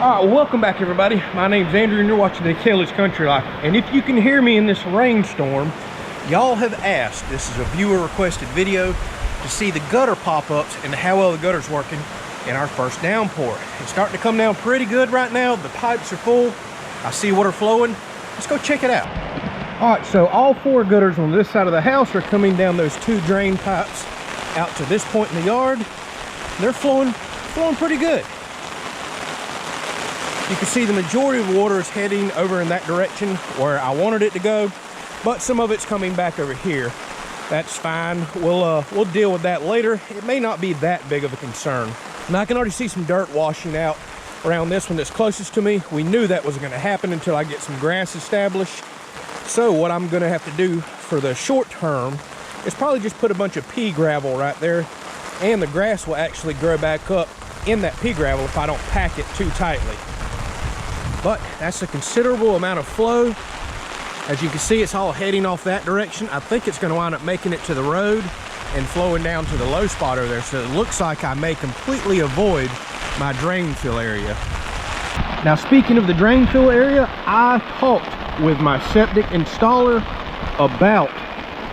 All right, welcome back everybody. My name's Andrew and you're watching the Kelley's Country Life. And if you can hear me in this rainstorm, y'all have asked, this is a viewer requested video, to see the gutter pop-ups and how well the gutter's working in our first downpour. It's starting to come down pretty good right now. The pipes are full. I see water flowing. Let's go check it out. All right, so all four gutters on this side of the house are coming down those two drain pipes out to this point in the yard. They're flowing pretty good. You can see the majority of water is heading over in that direction where I wanted it to go, but some of it's coming back over here. That's fine. We'll deal with that later. It may not be that big of a concern. Now I can already see some dirt washing out around this one that's closest to me. We knew that was going to happen until I get some grass established. So what I'm going to have to do for the short term is probably just put a bunch of pea gravel right there, and the grass will actually grow back up in that pea gravel if I don't pack it too tightly. But that's a considerable amount of flow. As you can see, it's all heading off that direction. I think it's going to wind up making it to the road and flowing down to the low spot over there. So it looks like I may completely avoid my drain fill area. Now, speaking of the drain fill area, I talked with my septic installer about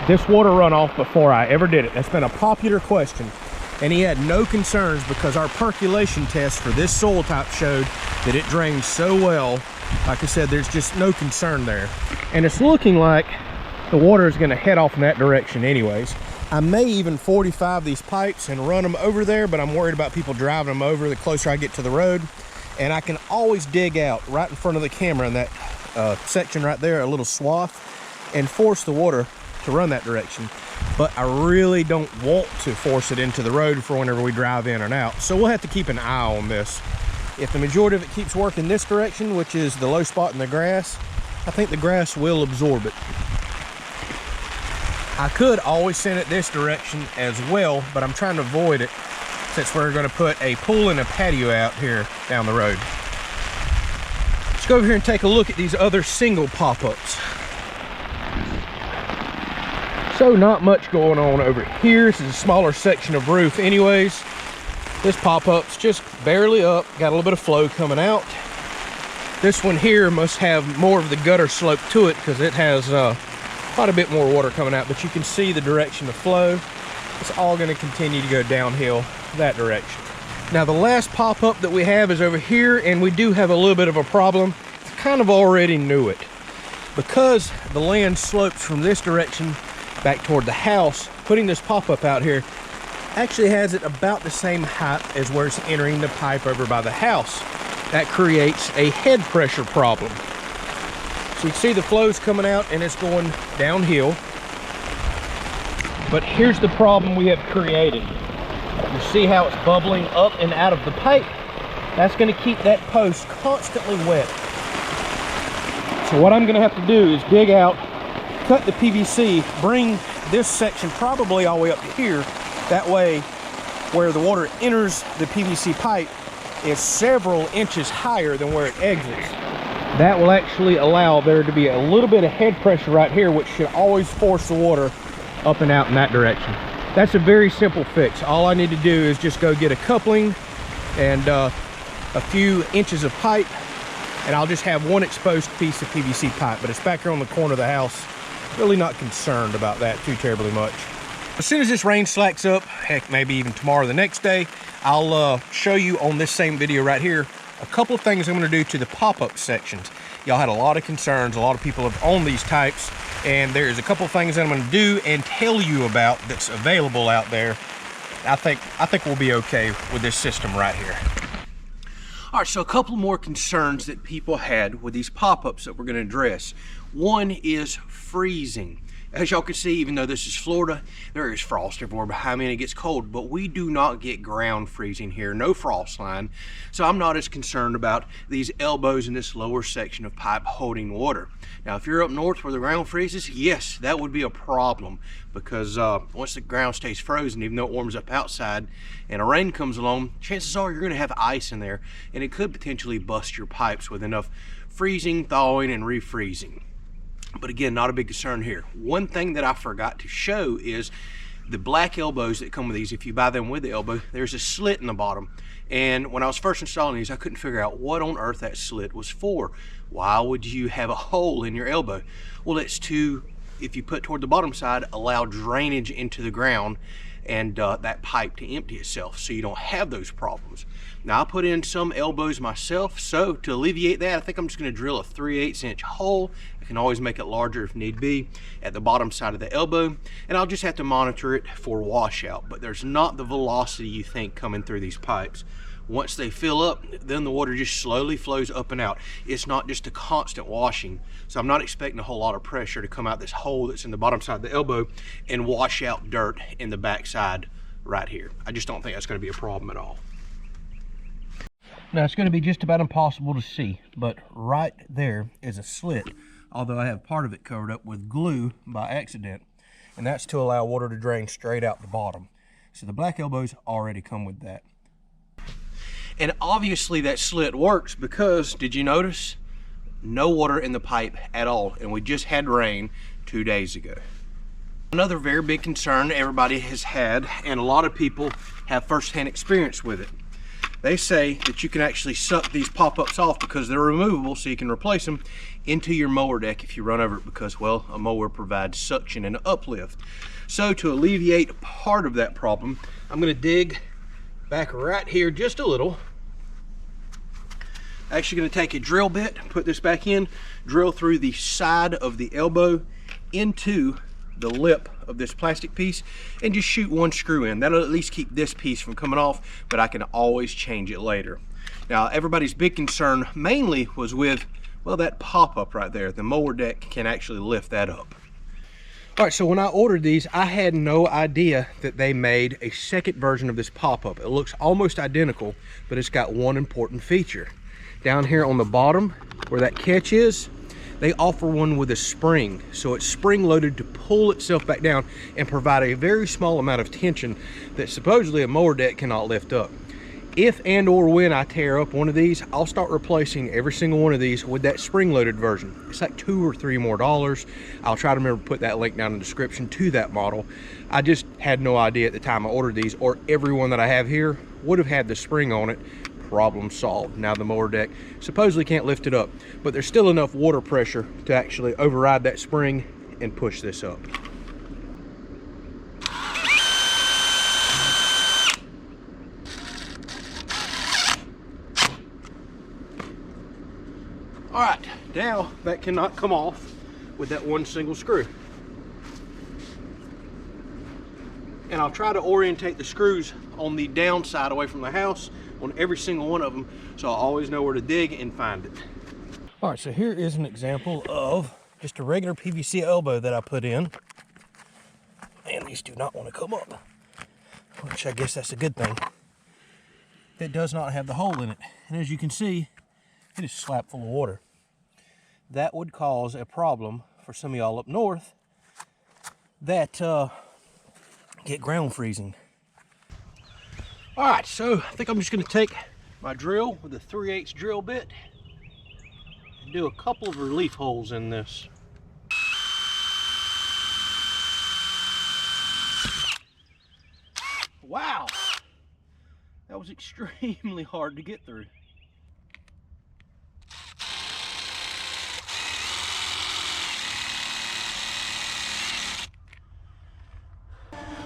this water runoff before I ever did it. That's been a popular question. And he had no concerns because our percolation test for this soil type showed that it drains so well. Like I said, there's just no concern there. And it's looking like the water is going to head off in that direction anyways. I may even 45 these pipes and run them over there, but I'm worried about people driving them over the closer I get to the road. And I can always dig out right in front of the camera in that section right there, a little swath, and force the water to run that direction. But I really don't want to force it into the road for whenever we drive in and out. So we'll have to keep an eye on this. If the majority of it keeps working this direction, which is the low spot in the grass, I think the grass will absorb it. I could always send it this direction as well, but I'm trying to avoid it since we're going to put a pool and a patio out here down the road. Let's go over here and take a look at these other single pop-ups. So not much going on over here. This is a smaller section of roof anyways. This pop-up's just barely up, got a little bit of flow coming out. This one here must have more of the gutter slope to it because it has quite a bit more water coming out, but you can see the direction of flow. It's all going to continue to go downhill that direction. Now the last pop-up that we have is over here, and we do have a little bit of a problem. I kind of already knew it. Because the land slopes from this direction back toward the house, putting this pop-up out here actually has it about the same height as where it's entering the pipe over by the house. That creates a head pressure problem. So you can see the flow's coming out and it's going downhill. But here's the problem we have created. You see how it's bubbling up and out of the pipe? That's going to keep that post constantly wet. So what I'm going to have to do is dig out, cut the PVC, bring this section probably all the way up to here. That way, where the water enters the PVC pipe is several inches higher than where it exits. That will actually allow there to be a little bit of head pressure right here, which should always force the water up and out in that direction. That's a very simple fix. All I need to do is just go get a coupling and a few inches of pipe, and I'll just have one exposed piece of PVC pipe. But it's back here on the corner of the house. Really not concerned about that too terribly much. As soon as this rain slacks up, heck, maybe even tomorrow or the next day, I'll show you on this same video right here a couple of things I'm going to do to the pop-up sections. Y'all had a lot of concerns. A lot of people have owned these types, and there's a couple of things that I'm going to do and tell you about that's available out there. I think we'll be okay with this system right here. All right, so a couple more concerns that people had with these pop-ups that we're going to address. One is freezing. As y'all can see, even though this is Florida, there is frost everywhere behind me and it gets cold, but we do not get ground freezing here, no frost line. So I'm not as concerned about these elbows in this lower section of pipe holding water. Now, if you're up north where the ground freezes, yes, that would be a problem because once the ground stays frozen, even though it warms up outside and a rain comes along, chances are you're going to have ice in there and it could potentially bust your pipes with enough freezing, thawing, and refreezing. But again, not a big concern here. One thing that I forgot to show is The black elbows that come with these, if you buy them with the elbow, there's a slit in the bottom. And when I was first installing these, I couldn't figure out what on earth that slit was for. Why would you have a hole in your elbow? Well, it's to, if you put toward the bottom side, allow drainage into the ground and that pipe to empty itself, so you don't have those problems. Now, I put in some elbows myself, so to alleviate that, I think I'm just going to drill a 3/8 inch hole. I can always make it larger if need be at the bottom side of the elbow, and I'll just have to monitor it for washout. But there's not the velocity you think coming through these pipes. Once they fill up, then the water just slowly flows up and out. It's not just a constant washing. So I'm not expecting a whole lot of pressure to come out this hole that's in the bottom side of the elbow and wash out dirt in the back side right here. I just don't think that's going to be a problem at all. Now, it's going to be just about impossible to see, but right there is a slit, although I have part of it covered up with glue by accident, and that's to allow water to drain straight out the bottom. So the black elbows already come with that. And obviously that slit works because, did you notice? No water in the pipe at all, and we just had rain 2 days ago. Another very big concern everybody has had, and a lot of people have first-hand experience with it. They say that you can actually suck these pop-ups off because they're removable, so you can replace them into your mower deck if you run over it, because, well, a mower provides suction and uplift. So to alleviate part of that problem, I'm going to dig back right here just a little. Actually going to take a drill bit, put this back in, drill through the side of the elbow into the lip of this plastic piece, and just shoot one screw in. That'll at least keep this piece from coming off, but I can always change it later. Now, everybody's big concern mainly was with, well, that pop-up right there. The mower deck can actually lift that up. All right, so when I ordered these, I had no idea that they made a second version of this pop-up. It looks almost identical, but it's got one important feature. Down here on the bottom, where that catch is, they offer one with a spring. So it's spring-loaded to pull itself back down and provide a very small amount of tension that supposedly a mower deck cannot lift up. If and or when I tear up one of these, I'll start replacing every single one of these with that spring-loaded version. It's like $2 or $3 more. I'll try to remember to put that link down in the description to that model. I just had no idea at the time I ordered these, or every one that I have here would have had the spring on it. Problem solved. Now the mower deck supposedly can't lift it up, but there's still enough water pressure to actually override that spring and push this up. All right, now that cannot come off with that one single screw. And I'll try to orientate the screws on the downside away from the house on every single one of them, so I'll always know where to dig and find it. All right, so here is an example of just a regular PVC elbow that I put in. Man, these do not want to come up, which I guess that's a good thing. That does not have the hole in it. And as you can see, it is slap full of water. That would cause a problem for some of y'all up north that get ground freezing. All right, so I think I'm just going to take my drill with a 3/8 drill bit and do a couple of relief holes in this. Wow, that was extremely hard to get through.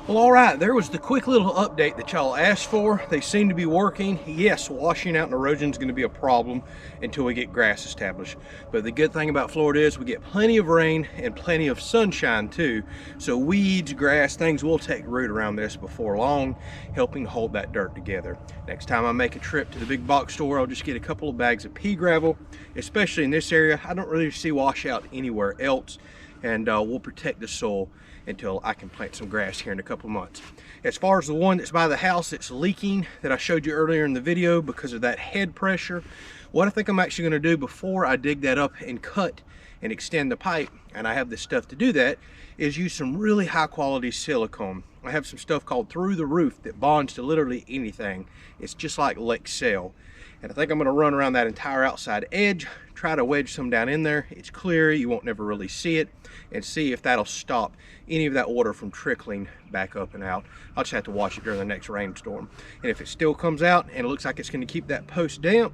Well, all right, there was the quick little update that y'all asked for. They seem to be working. Yes, washing out and erosion is going to be a problem until we get grass established. But the good thing about Florida is we get plenty of rain and plenty of sunshine too. So weeds, grass, things will take root around this before long, helping hold that dirt together. Next time I make a trip to the big box store, I'll just get a couple of bags of pea gravel, especially in this area. I don't really see washout anywhere else, and we'll protect the soil until I can plant some grass here in a couple months. As far as the one that's by the house that's leaking that I showed you earlier in the video because of that head pressure, what I think I'm actually going to do before I dig that up and cut and extend the pipe, and I have the stuff to do that, is use some really high quality silicone. I have some stuff called Through the Roof that bonds to literally anything. It's just like Lexcel. And I think I'm going to run around that entire outside edge, try to wedge some down in there. It's clear, you won't never really see it, and see if that'll stop any of that water from trickling back up and out. I'll just have to watch it during the next rainstorm. And if it still comes out and it looks like it's going to keep that post damp,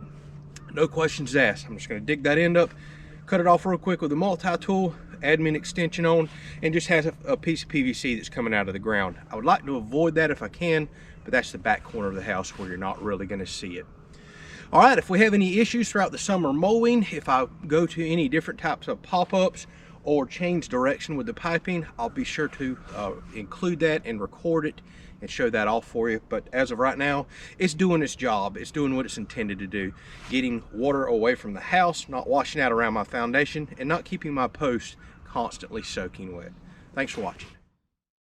no questions asked. I'm just going to dig that end up, cut it off real quick with a multi-tool, add me an extension on, and just has a piece of PVC that's coming out of the ground. I would like to avoid that if I can, but that's the back corner of the house where you're not really going to see it. All right, if we have any issues throughout the summer mowing, if I go to any different types of pop-ups or change direction with the piping, I'll be sure to include that and record it and show that off for you. But as of right now, it's doing its job. It's doing what it's intended to do, getting water away from the house, not washing out around my foundation, and not keeping my posts constantly soaking wet. Thanks for watching.